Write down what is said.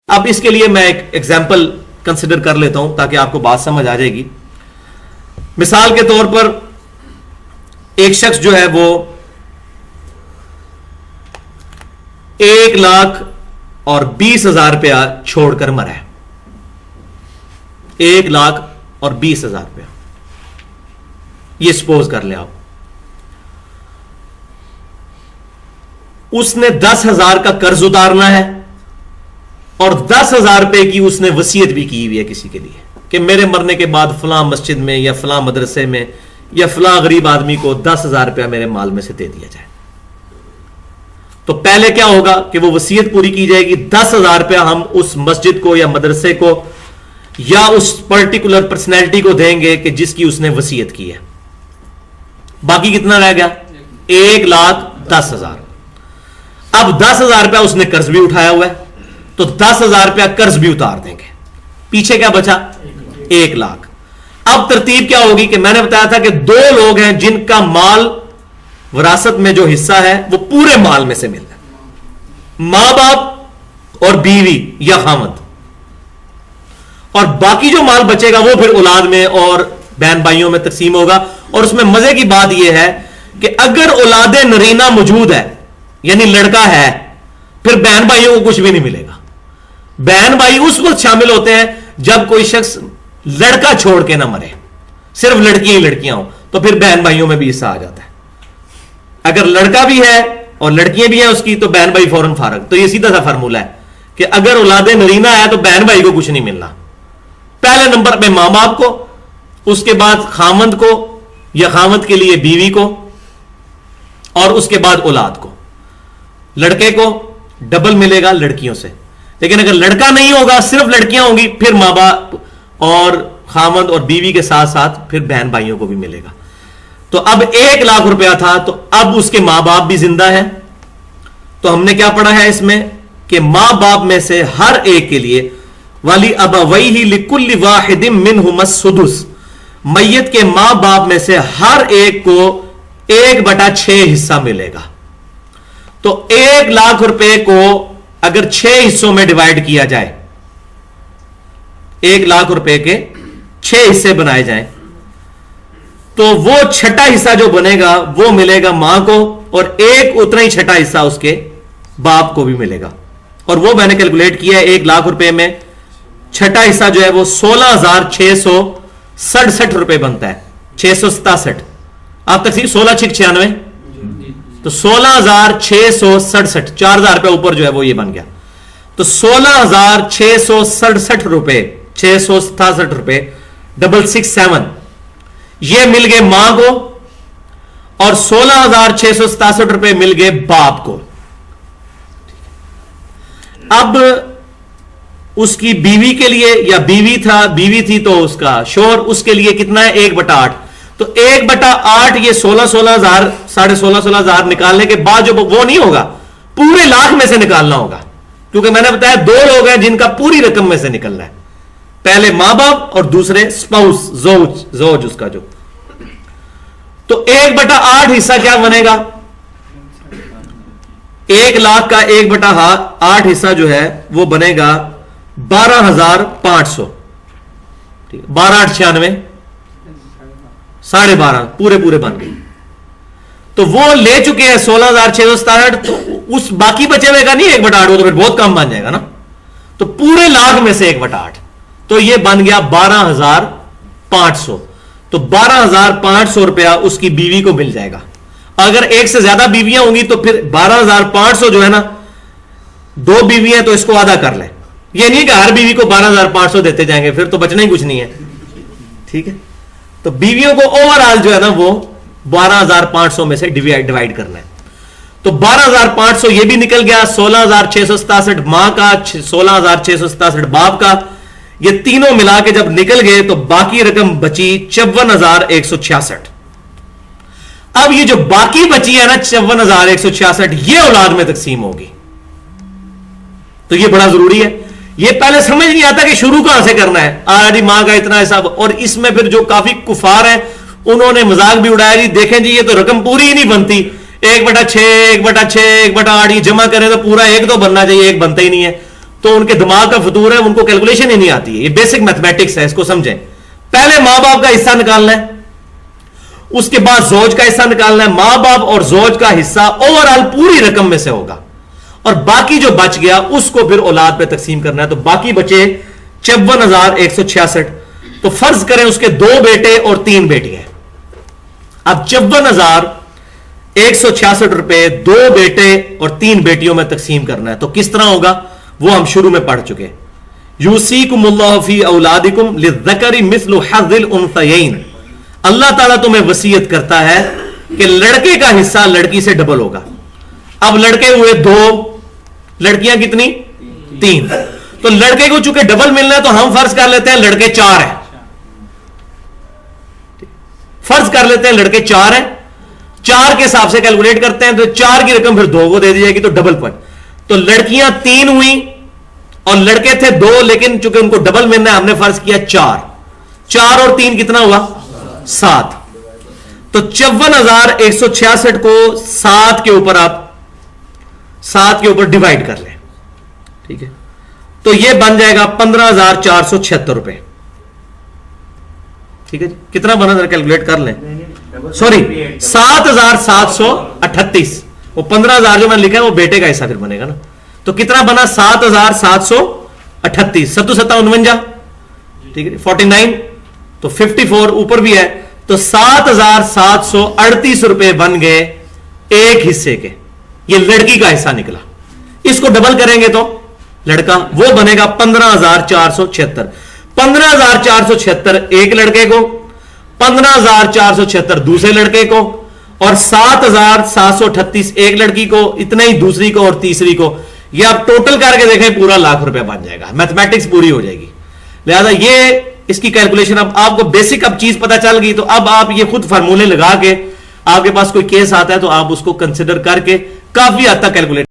اب اس کے لیے میں ایک ایگزامپل کنسیڈر کر لیتا ہوں تاکہ آپ کو بات سمجھ آ جائے گی. مثال کے طور پر ایک شخص جو ہے وہ 1,20,000 روپیہ چھوڑ کر مرا ہے. 1,20,000 روپیہ یہ سپوز کر لیں آپ. اس نے 10,000 کا قرض اتارنا ہے اور 10,000 روپے کی اس نے وصیت بھی کی ہوئی ہے کسی کے لیے کہ میرے مرنے کے بعد فلاں مسجد میں یا فلاں مدرسے میں یا فلاں غریب آدمی کو 10,000 روپیہ میرے مال میں سے دے دیا جائے. تو پہلے کیا ہوگا کہ وہ وصیت پوری کی جائے گی. 10,000 روپیہ ہم اس مسجد کو یا مدرسے کو یا اس پرٹیکولر پرسنالٹی کو دیں گے کہ جس کی اس نے وصیت کی ہے. باقی کتنا رہ گیا؟ 1,10,000. اب 10,000 روپیہ اس نے قرض بھی اٹھایا ہوا ہے تو 10,000 روپیہ قرض بھی اتار دیں گے. پیچھے کیا بچا؟ 1,00,000. اب ترتیب کیا ہوگی کہ میں نے بتایا تھا کہ دو لوگ ہیں جن کا مال وراثت میں جو حصہ ہے وہ پورے مال میں سے ملتا ہے. ماں باپ اور بیوی یا خامد. اور باقی جو مال بچے گا وہ پھر اولاد میں اور بہن بھائیوں میں تقسیم ہوگا. اور اس میں مزے کی بات یہ ہے کہ اگر اولاد نرینہ موجود ہے یعنی لڑکا ہے پھر بہن بھائیوں کو کچھ بھی نہیں ملے گا. بہن بھائی اس وقت شامل ہوتے ہیں جب کوئی شخص لڑکا چھوڑ کے نہ مرے, صرف لڑکیاں ہی لڑکیاں ہوں تو پھر بہن بھائیوں میں بھی حصہ آ جاتا ہے. اگر لڑکا بھی ہے اور لڑکیاں بھی ہیں اس کی تو بہن بھائی فوراً فارغ. تو یہ سیدھا سا فارمولہ ہے کہ اگر اولاد نرینہ ہے تو بہن بھائی کو کچھ نہیں ملنا. پہلے نمبر پہ ماں باپ کو, اس کے بعد خامند کو یا خامند کے لیے بیوی کو, اور اس کے بعد اولاد کو. لڑکے کو ڈبل ملے گا لڑکیوں سے. لیکن اگر لڑکا نہیں ہوگا صرف لڑکیاں ہوں گی پھر ماں باپ اور خامند اور بیوی کے ساتھ ساتھ پھر بہن بھائیوں کو بھی ملے گا. تو اب 1,00,000 روپیہ تھا تو اب اس کے ماں باپ بھی زندہ ہیں. تو ہم نے کیا پڑھا ہے اس میں کہ ماں باپ میں سے ہر ایک کے لیے والی ابویہ لکل واحد منہما السدس, میت کے ماں باپ میں سے ہر ایک کو 1/6 حصہ ملے گا. تو 1,00,000 روپے کو اگر 6 حصوں میں ڈیوائڈ کیا جائے, 1,00,000 روپے کے 6 حصے بنائے جائیں تو وہ چھٹا حصہ جو بنے گا وہ ملے گا ماں کو اور ایک اتنا ہی چھٹا حصہ اس کے باپ کو بھی ملے گا. اور وہ میں نے کیلکولیٹ کیا ہے 1,00,000 روپے میں چھٹا حصہ جو ہے وہ 16,667 روپے بنتا ہے. 667 آپ تقسیم 16,696 تو 16,667 4,000 روپے اوپر جو ہے وہ یہ بن گیا. تو 16,667 روپے 667 روپے 667 یہ مل گئے ماں کو اور 16,667 روپے مل گئے باپ کو. اب اس کی بیوی کے لیے یا بیوی تھی تو اس کا شوہر, اس کے لیے کتنا ہے 1/8. تو 1/8 یہ 16,000 16,500 نکالنے کے بعد جو وہ نہیں ہوگا پورے لاکھ میں سے نکالنا ہوگا, کیونکھ میں نے بتایا دو لوگ ہیں جن کا پوری رقم میں سے نکلنا ہے. پہلے ماں باپ اور دوسرے سپاؤس زوج اس کا جو. تو 1/8 حصہ کیا بنے گا؟ 1,00,000 کا 1/8 حصہ جو ہے وہ بنے گا 12,500. 12,896 12.5 پورے بن گئے. تو وہ لے چکے ہیں 16,667. تو اس باقی بچے ہوئے کا نہیں 1/8, وہ تو پھر بہت کم بن جائے گا نا. تو پورے لاکھ میں سے 1/8 تو یہ بن گیا 12,500. تو 12,500 روپیہ اس کی بیوی کو مل جائے گا. اگر ایک سے زیادہ بیویاں ہوں گی تو پھر 12,500 جو ہے نا, 2 بیویاں تو اس کو آدھا کر لیں. یہ نہیں کہ ہر بیوی کو 12,500 دیتے جائیں گے, پھر تو بچنا ہی کچھ نہیں ہے. ٹھیک ہے, تو بیویوں کو اوور آل جو ہے نا وہ 12,500 میں سے ڈیوائڈ کرنا ہے. تو 12,500 یہ بھی نکل گیا, 16,667 ماں کا, 16,667 باپ کا. یہ تینوں ملا کے جب نکل گئے تو باقی رقم بچی 54,166. اب یہ جو باقی بچی ہے نا 54,166 یہ اولاد میں تقسیم ہوگی. تو یہ بڑا ضروری ہے. یہ پہلے سمجھ نہیں آتا کہ شروع کہاں سے کرنا ہے. آج ماں کا اتنا حساب, اور اس میں پھر جو کافی کفار ہیں انہوں نے مذاق بھی اڑایا جی دیکھیں جی یہ تو رقم پوری ہی نہیں بنتی, 1/6 1/6 1/8 یہ جمع کریں تو پورا ایک تو بننا چاہیے, ایک بنتا ہی نہیں ہے. تو ان کے دماغ کا فطور ہے, ان کو کیلکولیشن ہی نہیں آتی ہے. یہ بیسک میتھمیٹکس ہے, اس کو سمجھیں. پہلے ماں باپ کا حصہ نکالنا ہے, اس کے بعد زوج کا حصہ نکالنا ہے. ماں باپ اور زوج کا حصہ اوور آل پوری رقم میں سے ہوگا, اور باقی جو بچ گیا اس کو پھر اولاد پہ تقسیم کرنا ہے. تو باقی بچے 52,166. تو فرض کریں اس کے 2 بیٹے اور 3 بیٹیاں. اب 52,166 روپے 2 بیٹے اور 3 بیٹیوں میں تقسیم کرنا ہے. تو کس طرح ہوگا وہ ہم شروع میں پڑھ چکے. یوصیکم اللہ فی اولادکم للذکر مثل حظ الانثیین. اللہ تعالیٰ تمہیں وصیت کرتا ہے کہ لڑکے کا حصہ لڑکی سے ڈبل ہوگا. اب لڑکے ہوئے 2, لڑکیاں کتنی 3. تو لڑکے کو چونکہ ڈبل ملنا ہے تو ہم فرض کر لیتے ہیں لڑکے 4 ہیں. فرض کر لیتے ہیں لڑکے 4 ہیں, 4 کے حساب سے کیلکولیٹ کرتے ہیں. تو 4 کی رقم پھر 2 کو دے دی جائے گی, تو ڈبل پوائنٹ. تو لڑکیاں 3 ہوئی اور لڑکے تھے 2, لیکن چونکہ ان کو ڈبل ملنا ہے ہم نے فرض کیا 4. 4 اور 3 کتنا ہوا 7. تو 52,166 کو 7 کے اوپر آپ 7 کے اوپر ڈیوائڈ کر لیں. ٹھیک ہے, تو یہ بن جائے گا 15,476 روپے. ٹھیک ہے جی, کتنا بنا ذرا کیلکولیٹ کر لیں. سوری 7,738. وہ 15,000 جو میں نے لکھا ہے وہ بیٹے کا حصہ پھر بنے گا نا. تو کتنا بنا 7,738. 7 7 49. ٹھیک ہے, 49. تو 54 اوپر بھی ہے. تو 7,738 روپے بن گئے ایک حصے کے. یہ لڑکی کا حصہ نکلا. اس کو ڈبل کریں گے تو لڑکا وہ بنے گا 15,476. 15,476 ایک لڑکے کو, 15,476 دوسرے لڑکے کو, اور 7,738 ایک لڑکی کو, اتنا ہی دوسری کو اور تیسری کو. یہ آپ ٹوٹل کر کے دیکھیں پورا ₹1,00,000 بن جائے گا. میتھمیٹکس پوری ہو جائے گی. لہذا یہ اس کی کیلکولیشن, اب آپ کو بیسک اب چیز پتا چل گئی. تو اب آپ یہ خود فارمولے لگا کے, آپ کے پاس کوئی کیس آتا ہے تو آپ اس کو کنسیڈر کر کے کافی حد تک کیلکولیٹ